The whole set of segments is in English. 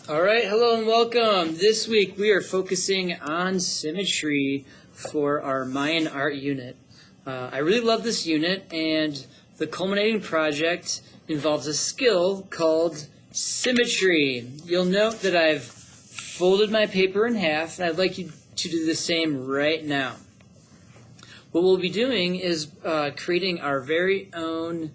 Alright, hello and welcome. This week we are focusing on symmetry for our Mayan art unit. I really love this unit, and the culminating project involves a skill called symmetry. You'll note that I've folded my paper in half, and I'd like you to do the same right now. What we'll be doing is creating our very own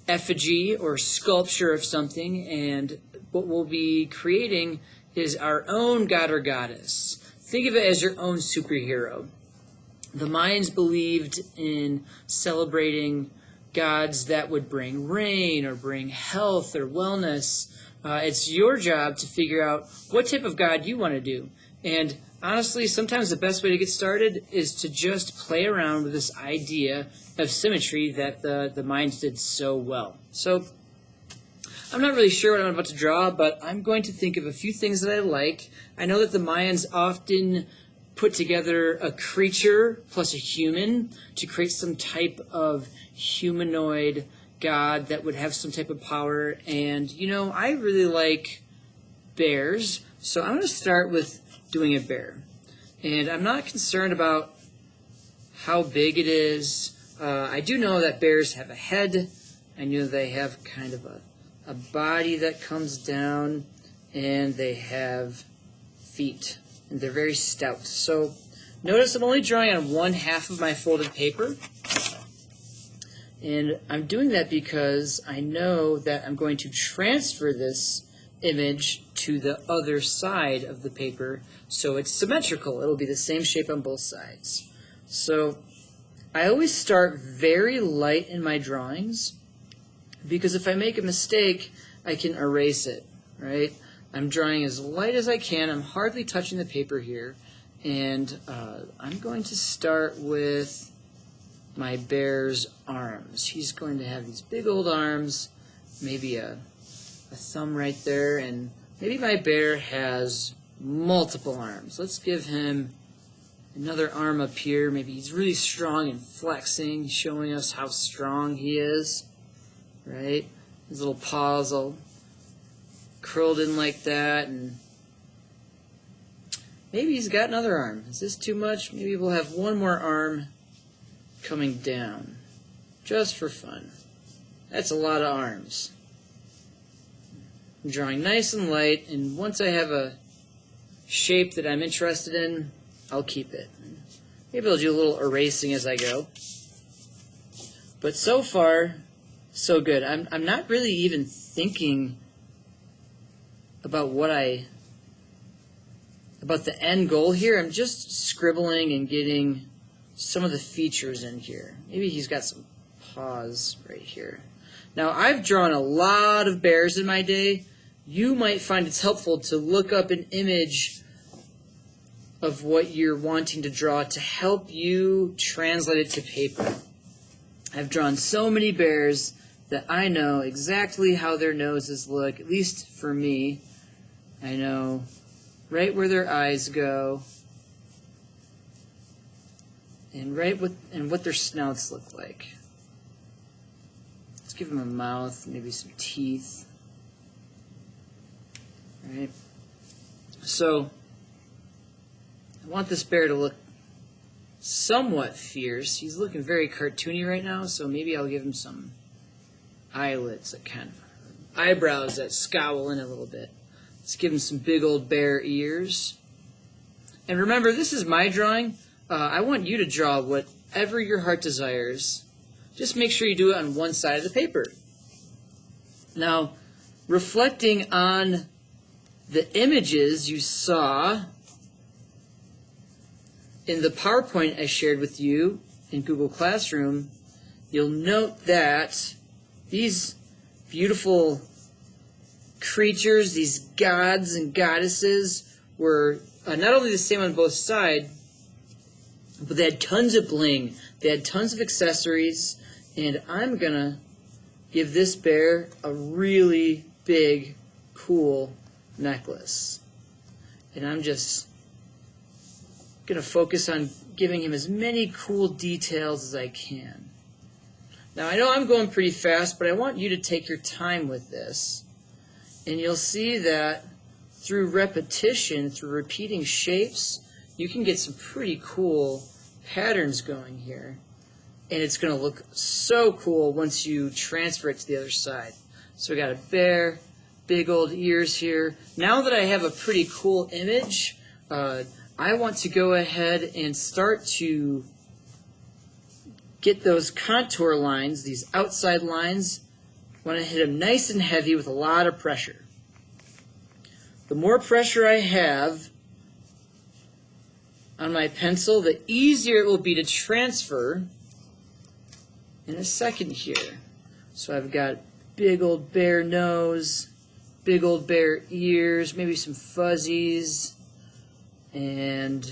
effigy or sculpture of something, and what we'll be creating is our own god or goddess. Think of it as your own superhero. The Mayans believed in celebrating gods that would bring rain or bring health or wellness. It's your job to figure out what type of god you want to do. And honestly, sometimes the best way to get started is to just play around with this idea of symmetry that the Mayans did so well. So I'm not really sure what I'm about to draw, but I'm going to think of a few things that I like. I know that the Mayans often put together a creature plus a human to create some type of humanoid god that would have some type of power. And, you know, I really like bears, so I'm going to start with doing a bear. And I'm not concerned about how big it is. I do know that bears have a head. I know they have kind of a body that comes down, and they have feet, and they're very stout. So notice I'm only drawing on one half of my folded paper, and I'm doing that because I know that I'm going to transfer this image to the other side of the paper so it's symmetrical. It'll be the same shape on both sides. So I always start very light in my drawings, because if I make a mistake, I can erase it, right? I'm drawing as light as I can. I'm hardly touching the paper here. And I'm going to start with my bear's arms. He's going to have these big old arms, maybe a thumb right there, and maybe my bear has multiple arms. Let's give him another arm up here. Maybe he's really strong and flexing, showing us how strong he is. Right? His little paws all curled in like that, and maybe he's got another arm. Is this too much? Maybe we'll have one more arm coming down, just for fun. That's a lot of arms. I'm drawing nice and light, and once I have a shape that I'm interested in, I'll keep it. Maybe I'll do a little erasing as I go. But so far, so good. I'm not really even thinking about about the end goal here. I'm just scribbling and getting some of the features in here. Maybe he's got some paws right here. Now, I've drawn a lot of bears in my day. You might find it's helpful to look up an image of what you're wanting to draw to help you translate it to paper. I've drawn so many bears that I know exactly how their noses look, at least for me. I know right where their eyes go, and what their snouts look like. Let's give them a mouth, maybe some teeth. Right? So I want this bear to look somewhat fierce. He's looking very cartoony right now, so maybe I'll give him some eyelids that kind of eyebrows that scowl in a little bit. Let's give him some big old bear ears. And remember, this is my drawing. I want you to draw whatever your heart desires. Just make sure you do it on one side of the paper. Now, reflecting on the images you saw in the PowerPoint I shared with you in Google Classroom, you'll note that these beautiful creatures, these gods and goddesses, were not only the same on both sides, but they had tons of bling. They had tons of accessories, and I'm going to give this bear a really big, cool necklace. And I'm just going to focus on giving him as many cool details as I can. Now, I know I'm going pretty fast, but I want you to take your time with this. And you'll see that through repetition, through repeating shapes, you can get some pretty cool patterns going here. And it's going to look so cool once you transfer it to the other side. So we got a bear, big old ears here. Now that I have a pretty cool image, I want to go ahead and start to get those contour lines, these outside lines. I want to hit them nice and heavy with a lot of pressure. The more pressure I have on my pencil, the easier it will be to transfer in a second here. So I've got big old bear nose, big old bear ears, maybe some fuzzies, and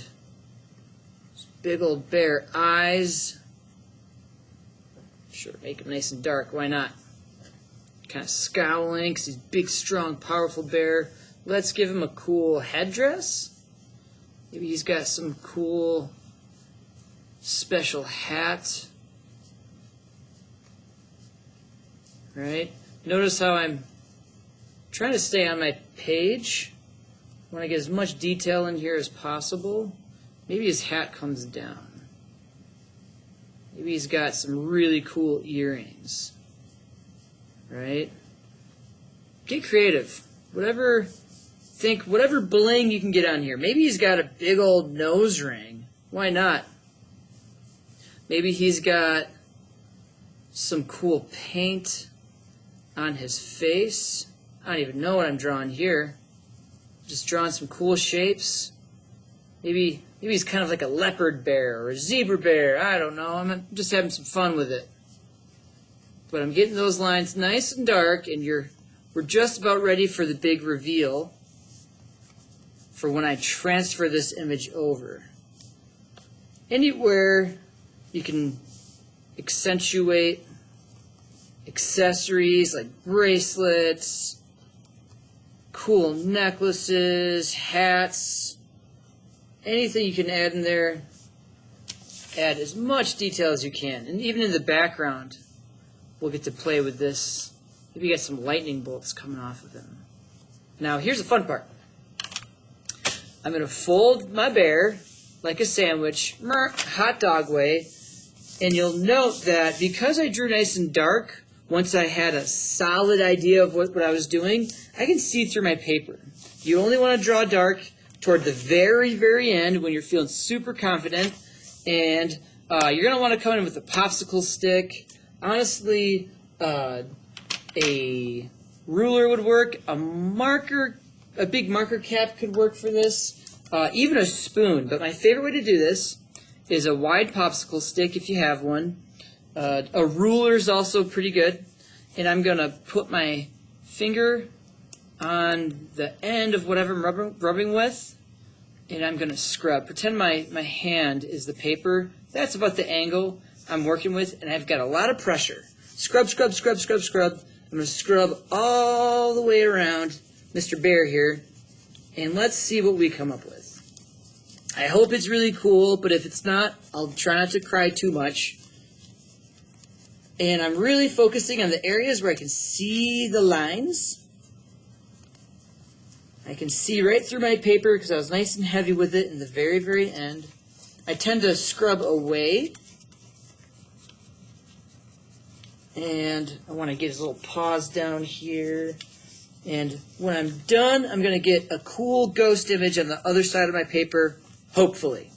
big old bear eyes. Sure, make them nice and dark, why not? Kind of scowling because he's big, strong, powerful bear. Let's give him a cool headdress. Maybe he's got some cool special hat. Right? Notice how I'm trying to stay on my page. I want to get as much detail in here as possible. Maybe his hat comes down. Maybe he's got some really cool earrings. Right? Get creative. Whatever bling you can get on here. Maybe he's got a big old nose ring. Why not? Maybe he's got some cool paint on his face. I don't even know what I'm drawing here. Just drawing some cool shapes. Maybe he's kind of like a leopard bear or a zebra bear. I don't know. I'm just having some fun with it. But I'm getting those lines nice and dark, and we're just about ready for the big reveal for when I transfer this image over. Anywhere you can accentuate accessories like bracelets, cool necklaces, hats, anything you can add in there, add as much detail as you can. And even in the background, we'll get to play with this. Maybe get some lightning bolts coming off of him. Now, here's the fun part. I'm going to fold my bear like a sandwich, hot dog way, and you'll note that because I drew nice and dark, once I had a solid idea of what I was doing, I can see through my paper. You only want to draw dark toward the very, very end when you're feeling super confident, and you're going to want to come in with a popsicle stick. Honestly, a ruler would work. A big marker cap could work for this. Even a spoon. But my favorite way to do this is a wide popsicle stick if you have one. A ruler is also pretty good. And I'm going to put my finger on the end of whatever I'm rubbing with, and I'm going to scrub. Pretend my hand is the paper. That's about the angle I'm working with, and I've got a lot of pressure. Scrub, scrub, scrub, scrub, scrub. I'm going to scrub all the way around Mr. Bear here, and let's see what we come up with. I hope it's really cool, but if it's not, I'll try not to cry too much. And I'm really focusing on the areas where I can see the lines. I can see right through my paper because I was nice and heavy with it in the very, very end. I tend to scrub away. And I want to get his little paws down here. And when I'm done, I'm going to get a cool ghost image on the other side of my paper, hopefully.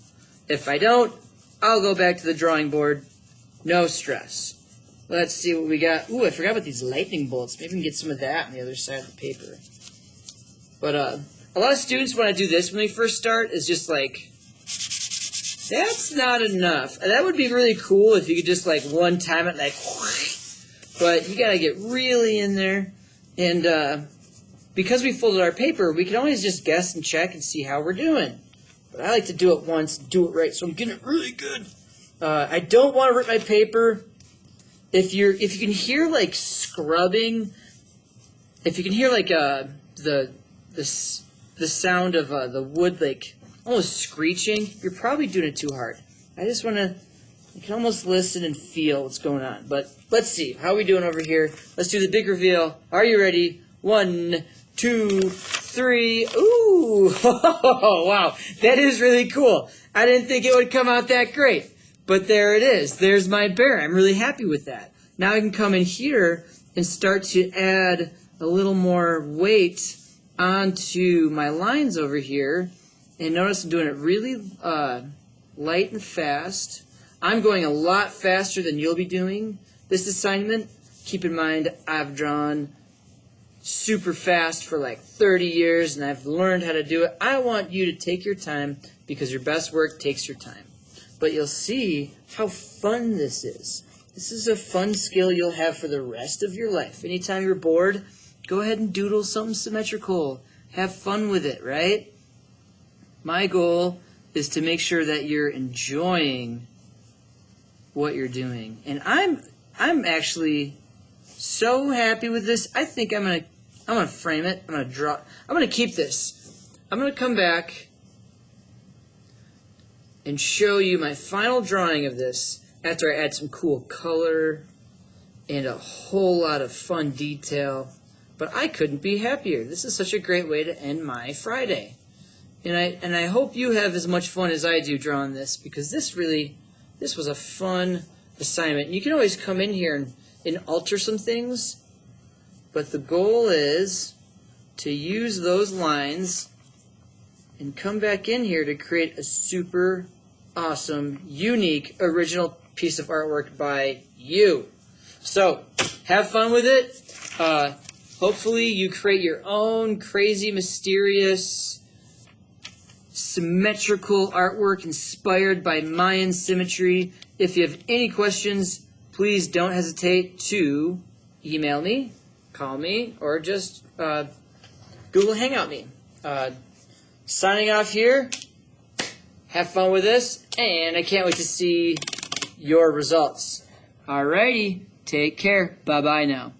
If I don't, I'll go back to the drawing board. No stress. Let's see what we got. Ooh, I forgot about these lightning bolts. Maybe we can get some of that on the other side of the paper. But a lot of students, when I do this when they first start, is just like, that's not enough. And that would be really cool if you could just like one time it like, but you got to get really in there. And because we folded our paper, we can always just guess and check and see how we're doing. But I like to do it once and do it right, so I'm getting it really good. I don't want to rip my paper. If you can hear like scrubbing, if you can hear like the sound of the wood like almost screeching, you're probably doing it too hard. I just want to, you can almost listen and feel what's going on. But let's see, how are we doing over here? Let's do the big reveal. Are you ready? 1, 2, 3. Ooh, wow, that is really cool. I didn't think it would come out that great, but there it is. There's my bear. I'm really happy with that. Now I can come in here and start to add a little more weight onto my lines over here. And notice I'm doing it really light and fast. I'm going a lot faster than you'll be doing this assignment. Keep in mind, I've drawn super fast for like 30 years and I've learned how to do it. I want you to take your time because your best work takes your time. But you'll see how fun this is. This is a fun skill you'll have for the rest of your life. Anytime you're bored, go ahead and doodle something symmetrical. Have fun with it, right? My goal is to make sure that you're enjoying what you're doing. And I'm actually so happy with this. I think I'm gonna frame it. I'm gonna keep this. I'm gonna come back and show you my final drawing of this after I add some cool color and a whole lot of fun detail. But I couldn't be happier. This is such a great way to end my Friday. And I hope you have as much fun as I do drawing this, because this was a fun assignment. You can always come in here and alter some things, but the goal is to use those lines and come back in here to create a super awesome, unique, original piece of artwork by you. So, have fun with it. Hopefully you create your own crazy, mysterious, symmetrical artwork inspired by Mayan symmetry. If you have any questions, please don't hesitate to email me, call me, or just Google Hangout me. Signing off here. Have fun with this, and I can't wait to see your results. Alrighty, take care. Bye-bye now.